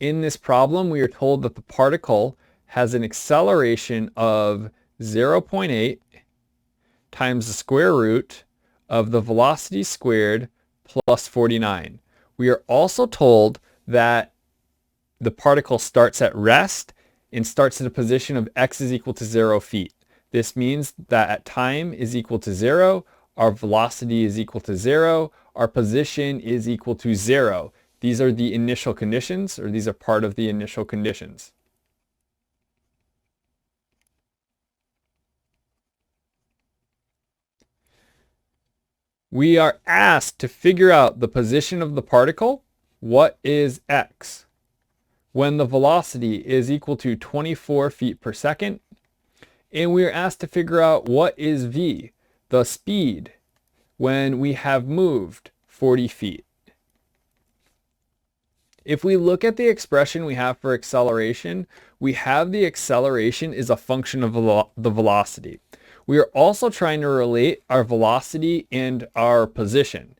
in this problem, we are told that the particle has an acceleration of 0.8 times the square root of the velocity squared plus 49. We are also told that the particle starts at rest and starts at a position of x is equal to 0 feet. This means that at time is equal to 0, our velocity is equal to 0, our position is equal to 0. These are the initial conditions, or these are part of the initial conditions. We are asked to figure out the position of the particle. What is x? When the velocity is equal to 24 feet per second. And we are asked to figure out what is v, the speed, when we have moved 40 feet. If we look at the expression we have for acceleration, we have the acceleration is a function of the velocity. We are also trying to relate our velocity and our position.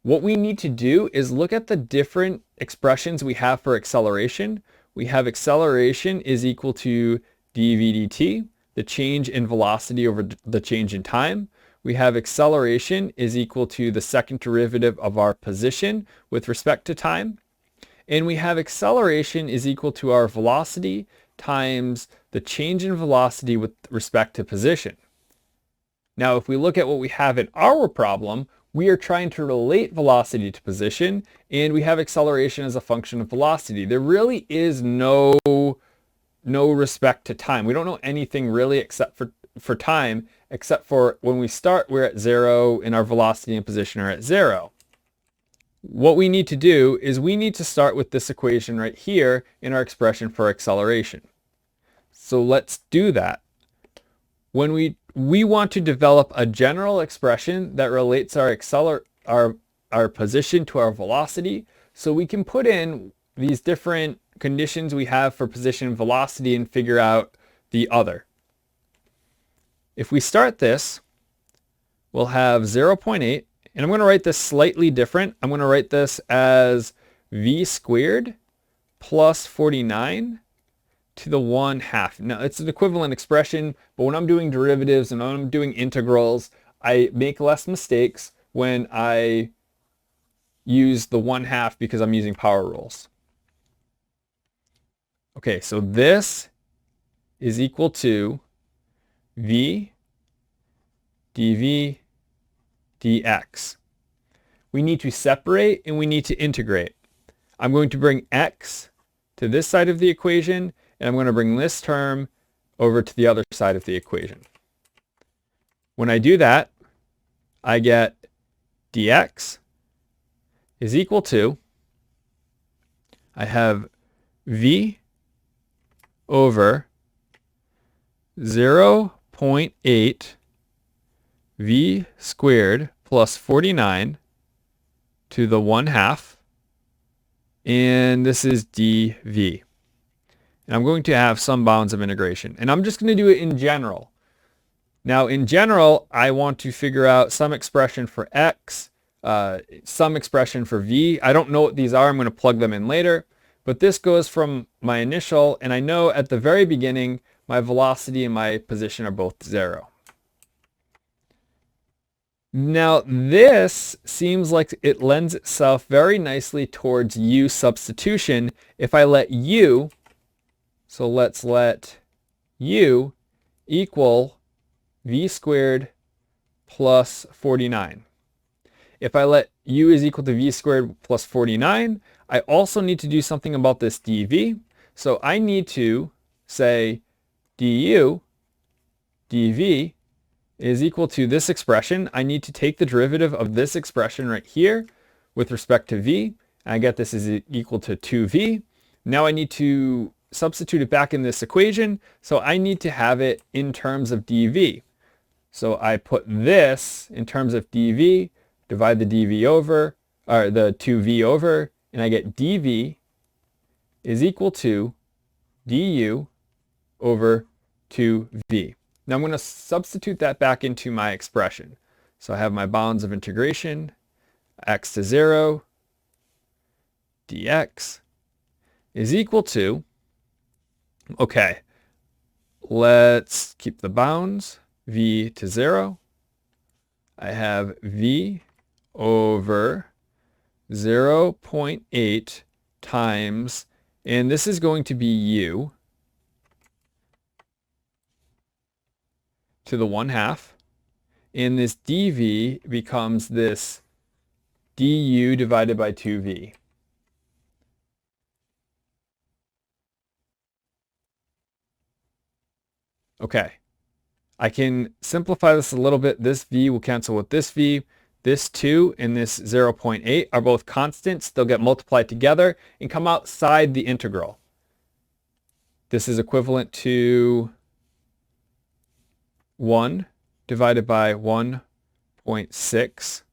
What we need to do is look at the different expressions we have for acceleration. We have acceleration is equal to dv dt, the change in velocity over the change in time. We have acceleration is equal to the second derivative of our position with respect to time. And we have acceleration is equal to our velocity times the change in velocity with respect to position. Now, if we look at what we have in our problem, we are trying to relate velocity to position, and we have acceleration as a function of velocity. There really is no respect to time. We don't know anything really except for time, except for when we start, we're at 0, and our velocity and position are at 0. What we need to do is we need to start with this equation right here in our expression for acceleration. So let's do that. When we want to develop a general expression that relates our position to our velocity, so we can put in these different conditions we have for position and velocity and figure out the other. If we start this, we'll have 0.8, and I'm going to write this slightly different. I'm going to write this as v squared plus 49 to the 1/2. Now, it's an equivalent expression, but when I'm doing derivatives and when I'm doing integrals, I make less mistakes when I use the 1/2 because I'm using power rules. Okay, so this is equal to v dv dx. We need to separate and we need to integrate. I'm going to bring x to this side of the equation, and I'm going to bring this term over to the other side of the equation. When I do that, I get dx is equal to, I have v over 0.8 v squared plus 49 to the 1/2, and this is dv. And I'm going to have some bounds of integration, and I'm just going to do it in general. Now, in general, I want to figure out some expression for x, some expression for v. I don't know what these are. I'm going to plug them in later, but this goes from my initial, and I know at the very beginning my velocity and my position are both 0. Now, this seems like it lends itself very nicely towards u substitution. If I let u, so let's let u equal v squared plus 49. If I let u is equal to v squared plus 49, I also need to do something about this dv. So I need to say du dv is equal to this expression. I need to take the derivative of this expression right here with respect to v. And I get this is equal to 2v. Now I need to substitute it back in this equation. So I need to have it in terms of dv. So I put this in terms of dv, divide the dv over, or the 2v over, and I get dv is equal to du over 2v. Now I'm going to substitute that back into my expression. So I have my bounds of integration, x to 0, dx is equal to, okay, let's keep the bounds, v to 0. I have v over 0.8 times, and this is going to be u to the 1/2. And this dv becomes this du divided by 2v. Okay, I can simplify this a little bit. This v will cancel with this v. This 2 and this 0.8 are both constants. They'll get multiplied together and come outside the integral. This is equivalent to 1 divided by 1.6.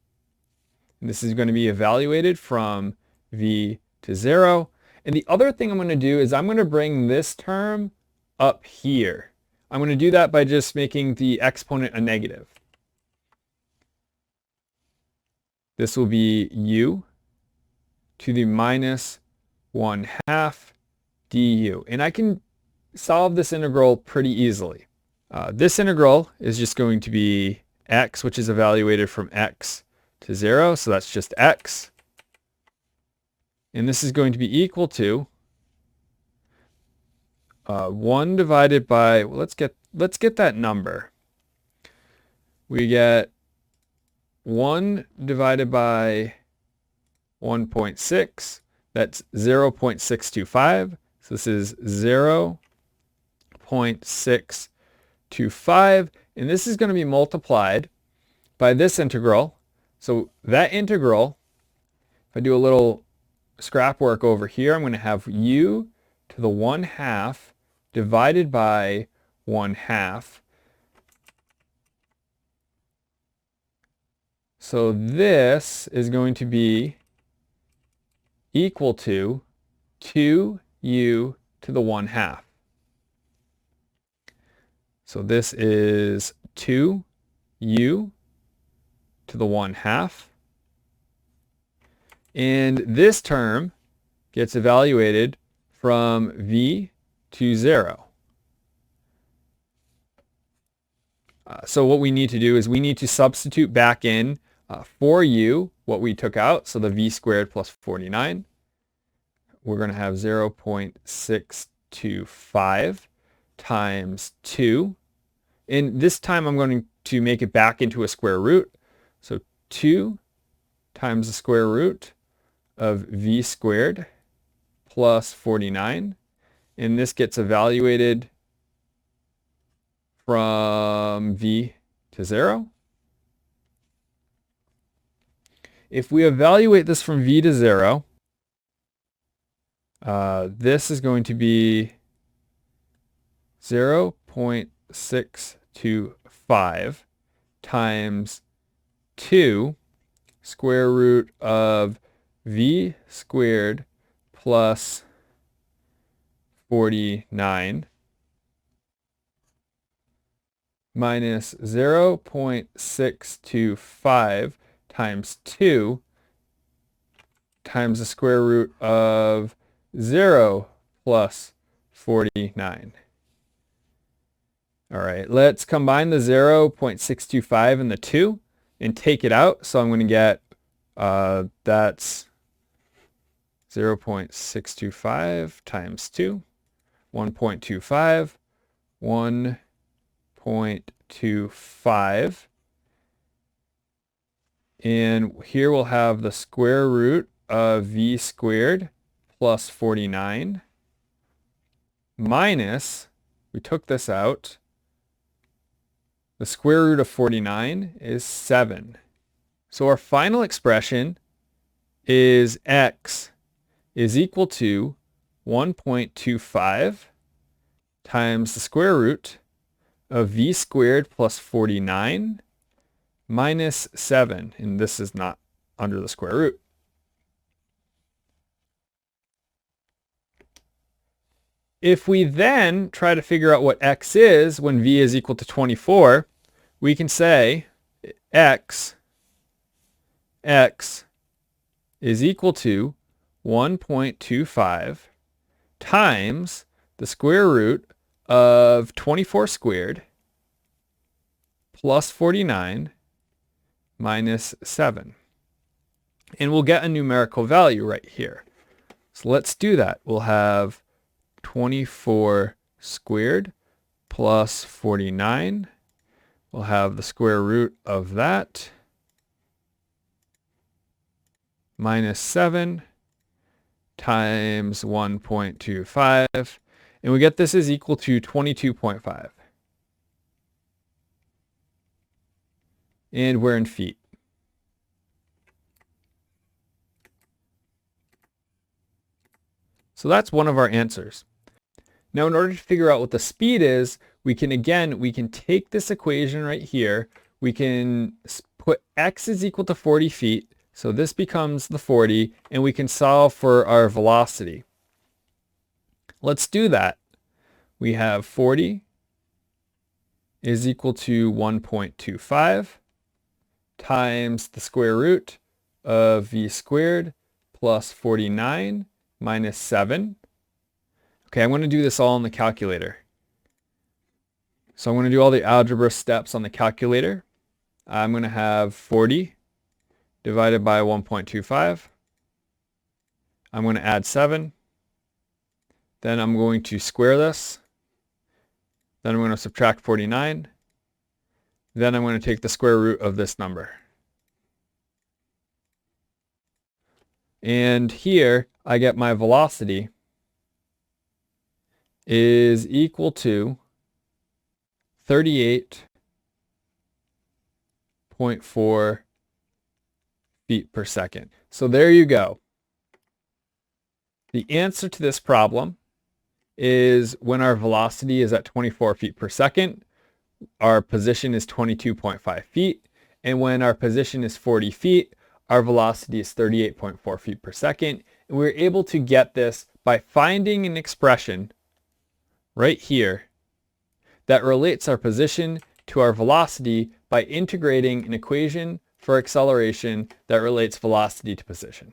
And this is going to be evaluated from v to 0. And the other thing I'm going to do is I'm going to bring this term up here. I'm going to do that by just making the exponent a negative. This will be u to the minus 1/2 du. And I can solve this integral pretty easily. This integral is just going to be x, which is evaluated from x to 0. So that's just x. And this is going to be equal to 1 divided by, well, let's get that number. We get 1 divided by 1.6, that's 0.625. So this is 0.625, and this is going to be multiplied by this integral. So that integral, if I do a little scrap work over here, I'm going to have u to the 1/2 divided by 1/2. So this is going to be equal to 2u to the 1/2. So this is 2u to the 1/2. And this term gets evaluated from v to 0. So what we need to do is we need to substitute back in for u what we took out, so the v squared plus 49. We're going to have 0.625 times 2. And this time I'm going to make it back into a square root. So 2 times the square root of v squared plus 49. And this gets evaluated from v to 0. If we evaluate this from v to 0, this is going to be 0.625 times 2 square root of v squared plus 49 minus 0.625 times 2 times the square root of 0 plus 49. All right, let's combine the 0.625 and the 2 and take it out. So I'm going to get, that's 0.625 times 2, 1.25, 1.25. And here we'll have the square root of v squared plus 49 minus, we took this out, the square root of 49 is 7. So our final expression is x is equal to 1.25 times the square root of v squared plus 49 minus 7, and this is not under the square root. If we then try to figure out what x is when v is equal to 24, we can say x is equal to 1.25 times the square root of 24 squared plus 49 minus 7. And we'll get a numerical value right here. So let's do that. We'll have 24 squared plus 49. We'll have the square root of that minus 7 times 1.25. And we get this is equal to 22.5. And we're in feet. So that's one of our answers. Now, in order to figure out what the speed is, we can take this equation right here. We can put x is equal to 40 feet. So this becomes the 40, and we can solve for our velocity. Let's do that. We have 40 is equal to 1.25 times the square root of v squared plus 49 minus 7. Okay, I'm going to do this all on the calculator. So I'm going to do all the algebra steps on the calculator. I'm going to have 40 divided by 1.25. I'm going to add 7. Then I'm going to square this. Then I'm going to subtract 49. Then I'm going to take the square root of this number. And here I get my velocity is equal to 38.4 feet per second. So there you go. The answer to this problem is when our velocity is at 24 feet per second, our position is 22.5 feet, and when our position is 40 feet, our velocity is 38.4 feet per second. And we're able to get this by finding an expression right here that relates our position to our velocity by integrating an equation for acceleration that relates velocity to position.